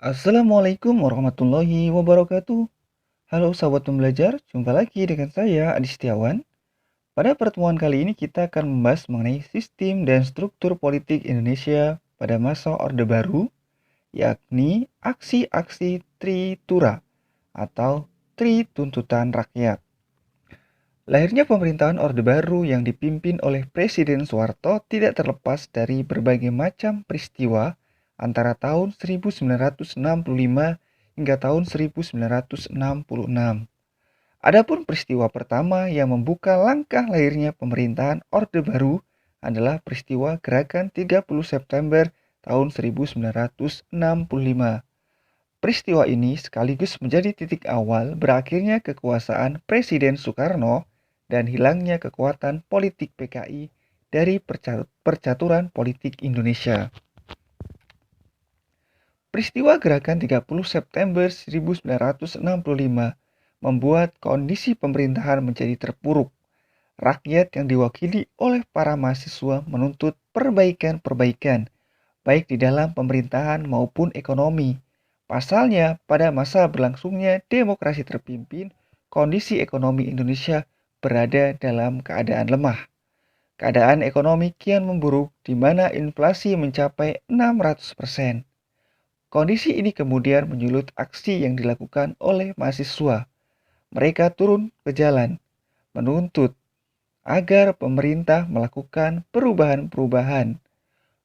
Assalamualaikum warahmatullahi wabarakatuh. Halo sahabat pembelajar, jumpa lagi dengan saya Adi Setiawan. Pada pertemuan kali ini kita akan membahas mengenai sistem dan struktur politik Indonesia pada masa Orde Baru, yakni aksi-aksi Tritura atau Tri Tuntutan Rakyat. Lahirnya pemerintahan Orde Baru yang dipimpin oleh Presiden Soeharto tidak terlepas dari berbagai macam peristiwa antara tahun 1965 hingga tahun 1966. Adapun peristiwa pertama yang membuka langkah lahirnya pemerintahan Orde Baru adalah peristiwa Gerakan 30 September tahun 1965. Peristiwa ini sekaligus menjadi titik awal berakhirnya kekuasaan Presiden Soekarno dan hilangnya kekuatan politik PKI dari percaturan politik Indonesia. Peristiwa Gerakan 30 September 1965 membuat kondisi pemerintahan menjadi terpuruk. Rakyat yang diwakili oleh para mahasiswa menuntut perbaikan-perbaikan, baik di dalam pemerintahan maupun ekonomi. Pasalnya, pada masa berlangsungnya demokrasi terpimpin, kondisi ekonomi Indonesia berada dalam keadaan lemah. Keadaan ekonomi kian memburuk di mana inflasi mencapai 600%. Kondisi ini kemudian menyulut aksi yang dilakukan oleh mahasiswa. Mereka turun ke jalan, menuntut agar pemerintah melakukan perubahan-perubahan.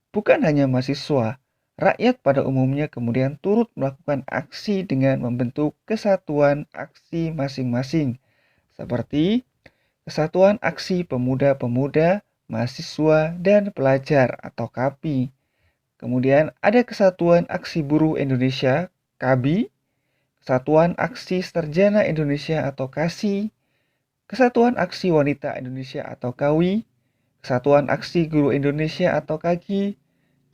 Bukan hanya mahasiswa, rakyat pada umumnya kemudian turut melakukan aksi dengan membentuk kesatuan aksi masing-masing, seperti Kesatuan Aksi Pemuda-Pemuda, Mahasiswa, dan Pelajar atau KAPI. Kemudian ada Kesatuan Aksi Buruh Indonesia, KABI, Kesatuan Aksi Sarjana Indonesia atau KASI, Kesatuan Aksi Wanita Indonesia atau KAWI, Kesatuan Aksi Guru Indonesia atau KAGI,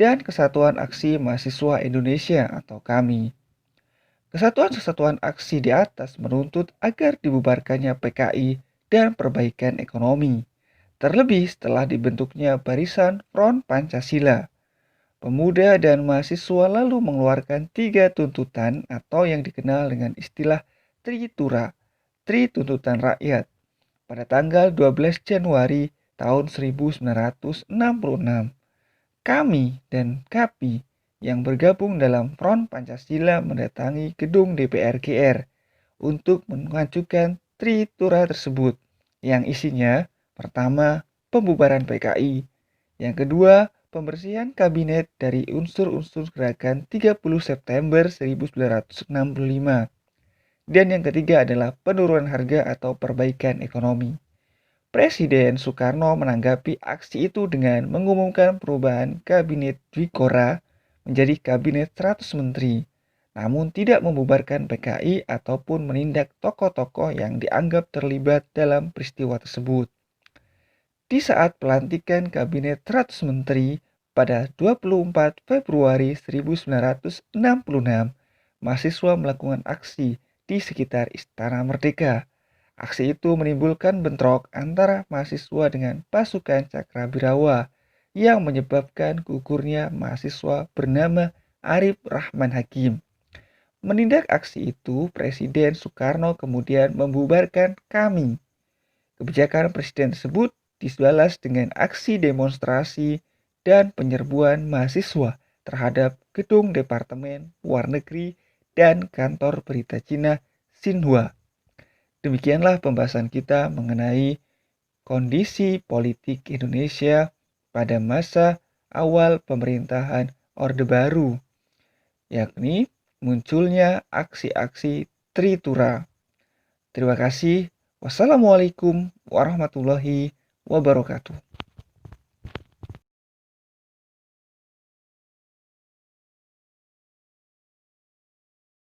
dan Kesatuan Aksi Mahasiswa Indonesia atau KAMI. Kesatuan-kesatuan aksi di atas menuntut agar dibubarkannya PKI dan perbaikan ekonomi, terlebih setelah dibentuknya Barisan Front Pancasila. Pemuda dan mahasiswa lalu mengeluarkan 3 tuntutan atau yang dikenal dengan istilah Tritura, Tri Tuntutan Rakyat, pada tanggal 12 Januari tahun 1966. Kami dan KAPI yang bergabung dalam Front Pancasila mendatangi gedung DPR GR untuk mengajukan Tritura tersebut yang isinya pertama pembubaran PKI, yang kedua pembersihan kabinet dari unsur-unsur gerakan 30 September 1965, dan yang ketiga adalah penurunan harga atau perbaikan ekonomi. Presiden Soekarno menanggapi aksi itu dengan mengumumkan perubahan Kabinet Dwikora menjadi Kabinet 100 Menteri, namun tidak membubarkan PKI ataupun menindak tokoh-tokoh yang dianggap terlibat dalam peristiwa tersebut. Di saat pelantikan Kabinet 100 Menteri pada 24 Februari 1966, mahasiswa melakukan aksi di sekitar Istana Merdeka. Aksi itu menimbulkan bentrok antara mahasiswa dengan pasukan Cakrabirawa yang menyebabkan gugurnya mahasiswa bernama Arif Rahman Hakim. Menindak aksi itu, Presiden Soekarno kemudian membubarkan KAMI. Kebijakan Presiden tersebut dibalas dengan aksi demonstrasi dan penyerbuan mahasiswa terhadap gedung Departemen Luar Negeri dan kantor berita Cina Xinhua. Demikianlah pembahasan kita mengenai kondisi politik Indonesia pada masa awal pemerintahan Orde Baru, yakni munculnya aksi-aksi Tritura. Terima kasih. Wassalamualaikum warahmatullahi wabarakatuh.